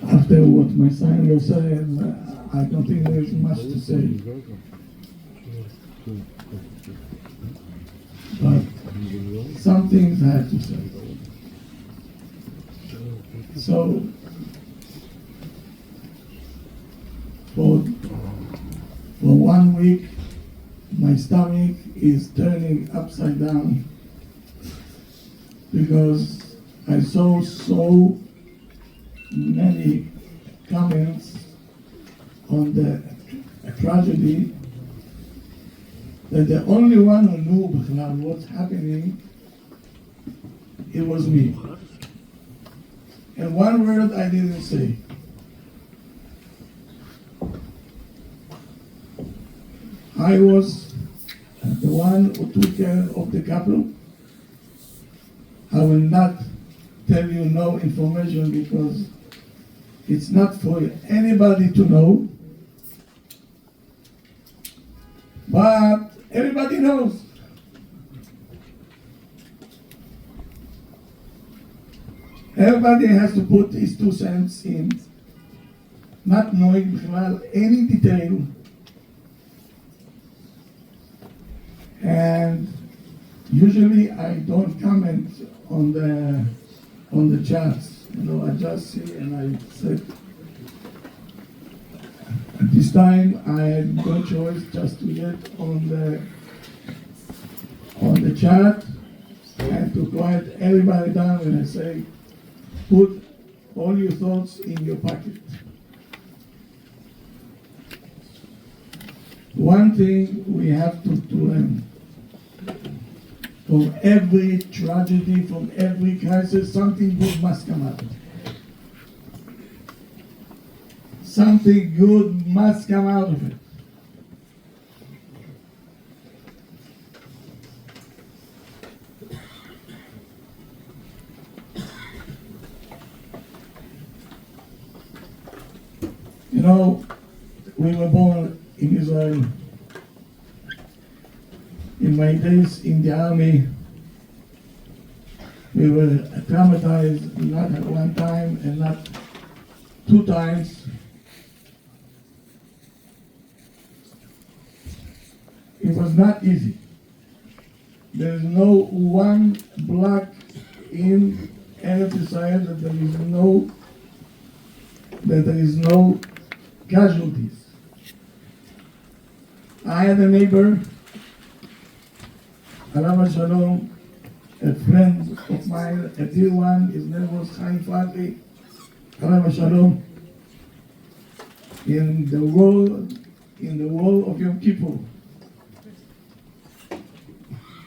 After what my son-in-law said, I don't think there is much to say. But some things I have to say. So, for 1 week, my stomach is turning upside down because I saw so many comments on the tragedy that the only one who knew what's happening, it was me. And one word I didn't say. I was the one who took care of the couple. I will not tell you no information because it's not for anybody to know. But everybody knows. Everybody has to put his 2 cents in, not knowing any detail. And usually I don't comment on the chats. I just see and I said, at this time I had no choice just to get on the chat and to quiet everybody down and I say, put all your thoughts in your pocket. One thing we have to learn. From every tragedy, from every crisis, something good must come out. Something good must come out of it. We were born in Israel. In my days in the army, we were traumatized not at one time and not 2 times. It was not easy. There is no one block in Eretz Israel that there is no casualties. I had a neighbor, Alav Shalom, a friend of mine, a dear one, his name was Chaim Fadli, Alav Shalom, in the war of Yom Kippur.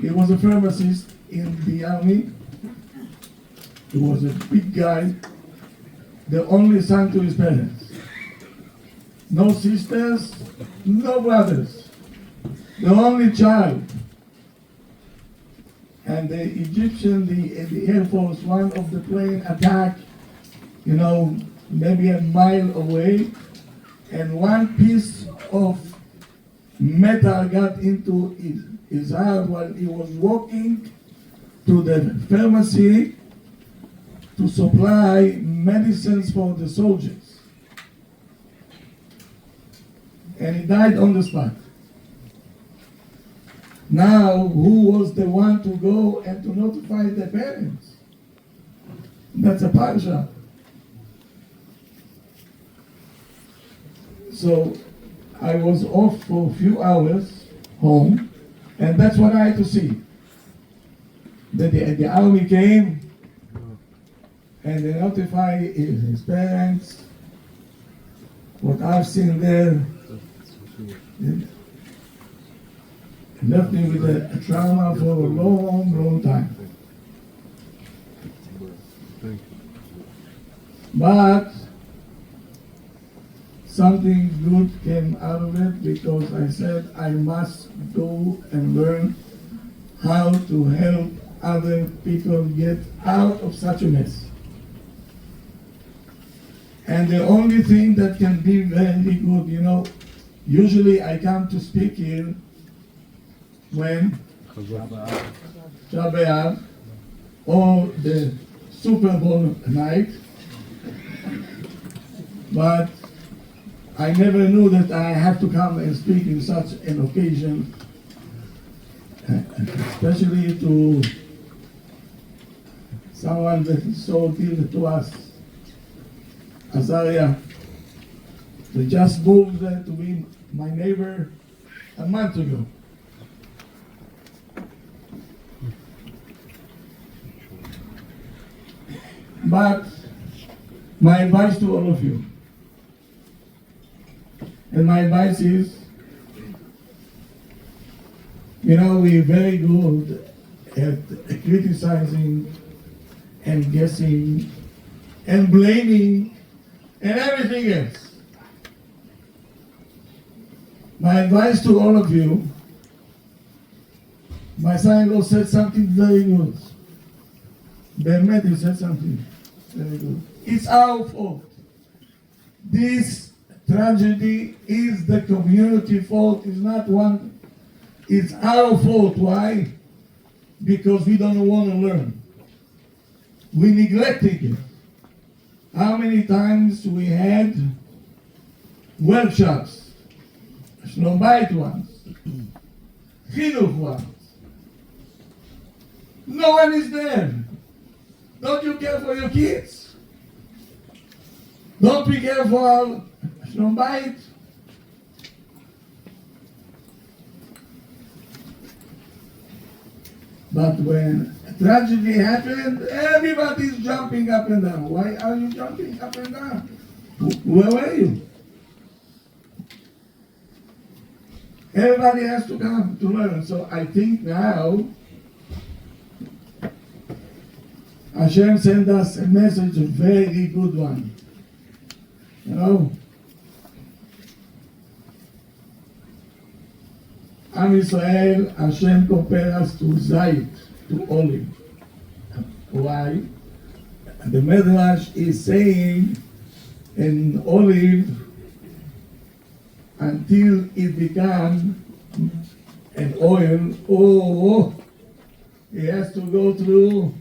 He was a pharmacist in the army. He was a big guy, the only son to his parents. No sisters, no brothers. The only child. And the Egyptian, the Air Force, one of the plane attacked, maybe a mile away, and one piece of metal got into his heart while he was walking to the pharmacy to supply medicines for the soldiers. And he died on the spot. Now, who was the one to go and to notify the parents? That's a parasha. So I was off for a few hours home, and that's what I had to see. The army came, and they notified his parents. What I've seen there, it left me with a trauma for a long, long time. But something good came out of it because I said I must go and learn how to help other people get out of such a mess. And the only thing that can be very good, usually I come to speak here when Shabbat or the Super Bowl night, but I never knew that I have to come and speak in such an occasion, especially to someone that is so dear to us, Azaria. They just moved to be my neighbor a month ago. But my advice to all of you, and my advice is, we're very good at criticizing and guessing and blaming and everything else. My advice to all of you, my son-in-law said something very good. באמת, he said something very good. It's our fault. This tragedy is the community fault. It's not one. It's our fault. Why? Because we don't want to learn. We neglected it. How many times we had workshops, Shlom Bayit ones, Chinuch ones. No one is there. Don't you care for your kids? Don't we care for our Shlom Bayit? But when a tragedy happened, everybody's jumping up and down. Why are you jumping up and down? Where were you? Everybody has to come to learn. So I think now Hashem sent us a message, a very good one. Am Yisrael, Hashem compared us to Zayit, to olive. Why? The Medrash is saying an olive, until it becomes an oil, it has to go through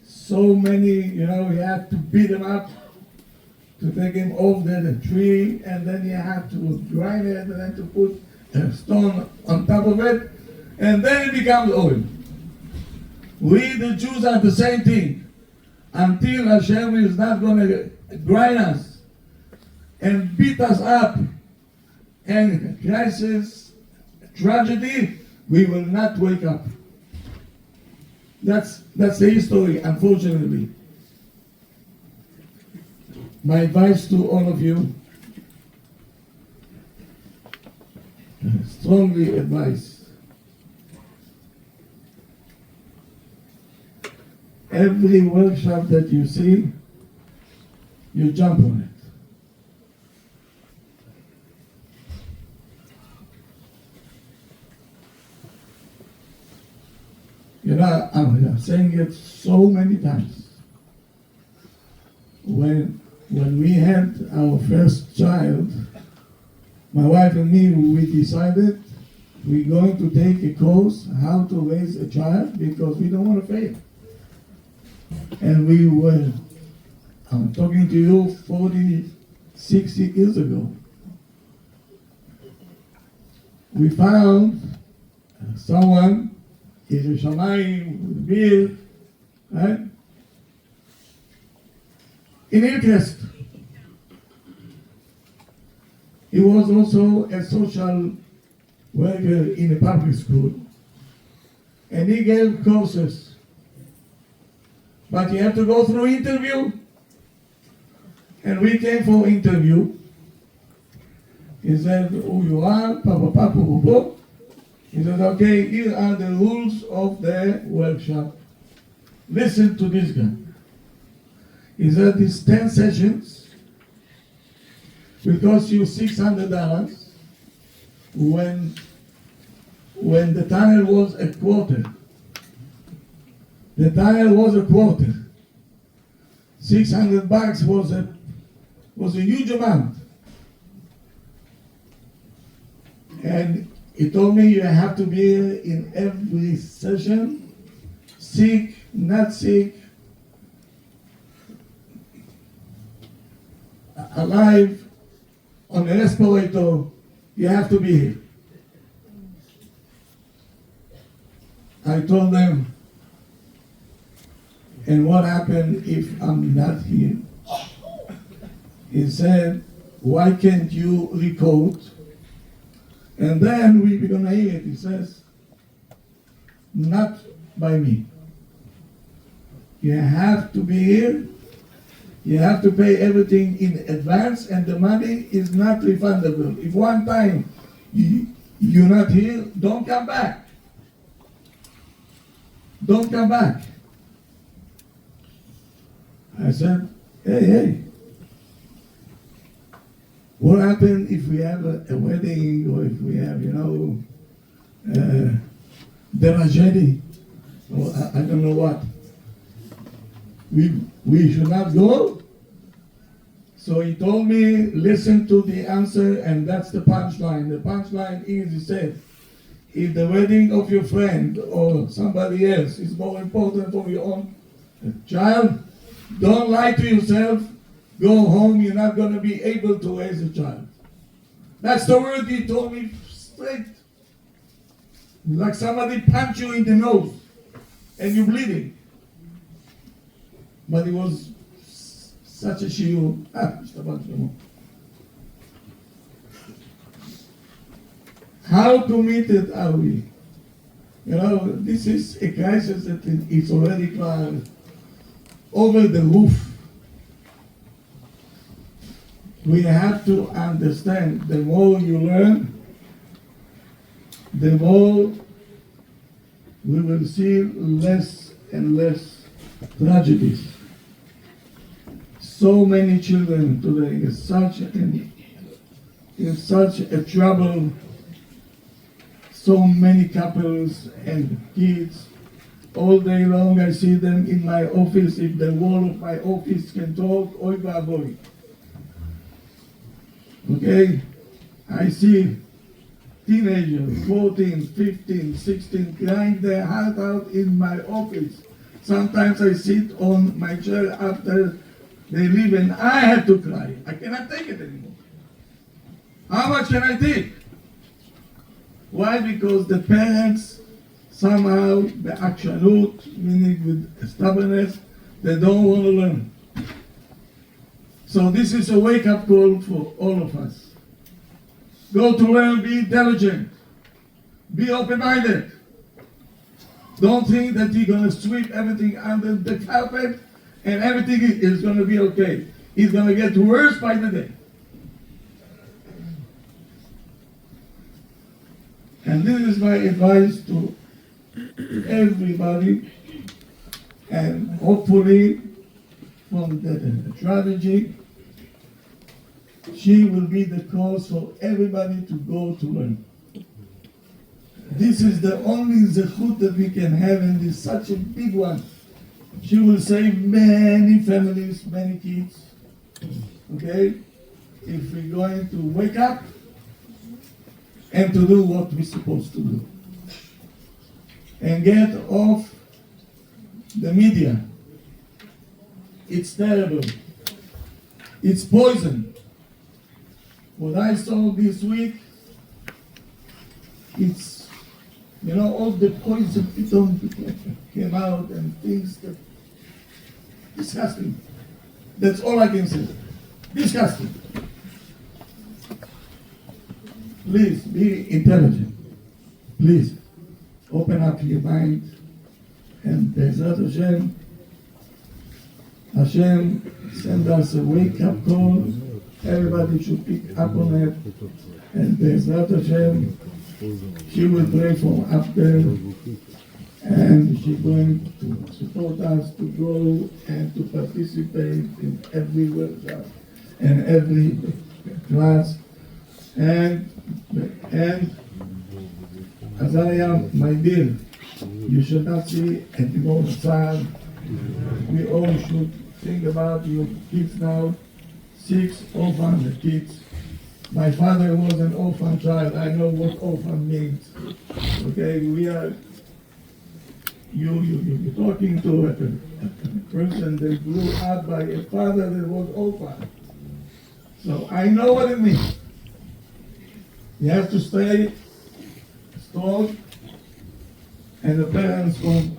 so many, you have to beat them up to take him off the tree, and then you have to grind it, and then to put a stone on top of it, and then it becomes oil. We, the Jews, are the same thing. Until Hashem is not going to grind us and beat us up, and crisis, tragedy, we will not wake up. That's the history, unfortunately. My advice to all of you, strongly advise, every workshop that you see, you jump on it. I'm saying it so many times. When we had our first child, my wife and me, we decided we're going to take a course how to raise a child because we don't want to fail. And we were, I'm talking to you 40, 60 years ago. We found someone, he's a shamayim with a beard, right? In interest. He was also a social worker in a public school, and he gave courses. But you have to go through interview, and we came for interview. He said, who you are, papa, bubo. He said, okay, here are the rules of the workshop. Listen to this guy. He said, these 10 sessions will cost you $600 when the tunnel was a quarter. The tunnel was a quarter. $600 was a huge amount. And he told me you have to be in every session, sick, not sick. alive on a respirator, you have to be here. I told them, and what happened if I'm not here? He said, why can't you record? And then we're gonna hear it. He says, not by me. You have to be here. You have to pay everything in advance, and the money is not refundable. If one time you're not here, don't come back. Don't come back. I said, hey. What happens if we have a wedding, or if we have, the tragedy, or I don't know what? We should not go? So he told me, listen to the answer, and that's the punchline. The punchline is, he said, if the wedding of your friend or somebody else is more important for your own child, don't lie to yourself. Go home, you're not going to be able to raise a child. That's the word he told me straight. Like somebody punched you in the nose and you're bleeding. But it was such a shiur. How committed are we? This is a crisis that is already over the roof. We have to understand, the more you learn, the more we will see less and less tragedies. So many children today in such a trouble. So many couples and kids. All day long I see them in my office. If the wall of my office can talk, oy va'avoy. Okay? I see teenagers, 14, 15, 16, crying their heart out in my office. Sometimes I sit on my chair after they leave and I have to cry. I cannot take it anymore. How much can I take? Why? Because the parents somehow, the akshanut, meaning with stubbornness, they don't want to learn. So this is a wake-up call for all of us. Go to learn, be diligent, be open-minded. Don't think that you're going to sweep everything under the carpet and everything is going to be okay. It's going to get worse by the day. And this is my advice to everybody, and hopefully from the tragedy, she will be the cause for everybody to go to learn. This is the only zechut that we can have, and it's such a big one. She will save many families, many kids, okay? If we're going to wake up and to do what we're supposed to do. And get off the media. It's terrible. It's poison. What I saw this week, it's, all the poison came out and things that, disgusting. That's all I can say. Disgusting. Please be intelligent. Please open up your mind, and Be'ezrat Hashem send us a wake-up call. Everybody should pick up on it, and Be'ezrat Hashem, she will pray for after, and she's going to support us to go and to participate in every workshop and every class. And Azariah, my dear, you should not see and go sad. We all should think about your kids now. 6 orphan kids. My father was an orphan child. I know what orphan means. Okay, you're talking to a person that grew up by a father that was orphan. So I know what it means. You have to stay strong, and the parents from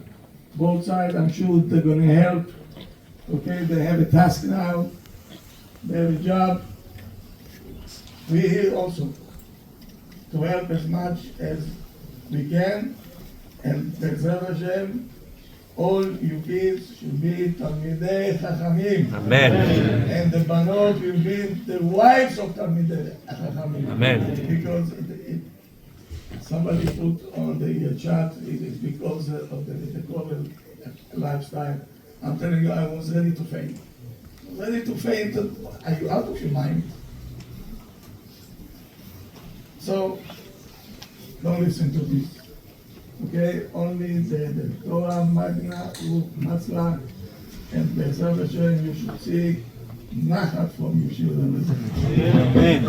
both sides, I'm sure they're going to help. Okay, they have a task now, they have a job. We're here also to help as much as we can, and B'ezrat Hashem, all you kids should be Talmidei Chachamim. Amen. And the Banot will be the wives of Talmidei Chachamim. Amen. Because somebody put on the chat, it is because of the COVID lifestyle. I'm telling you, I was ready to faint. Ready to faint. Are you out of your mind? So, don't listen to this. Okay, only the Torah, Magna, Matzlah, and B'ezrat Hashem, you should see Nachat from your children. Amen.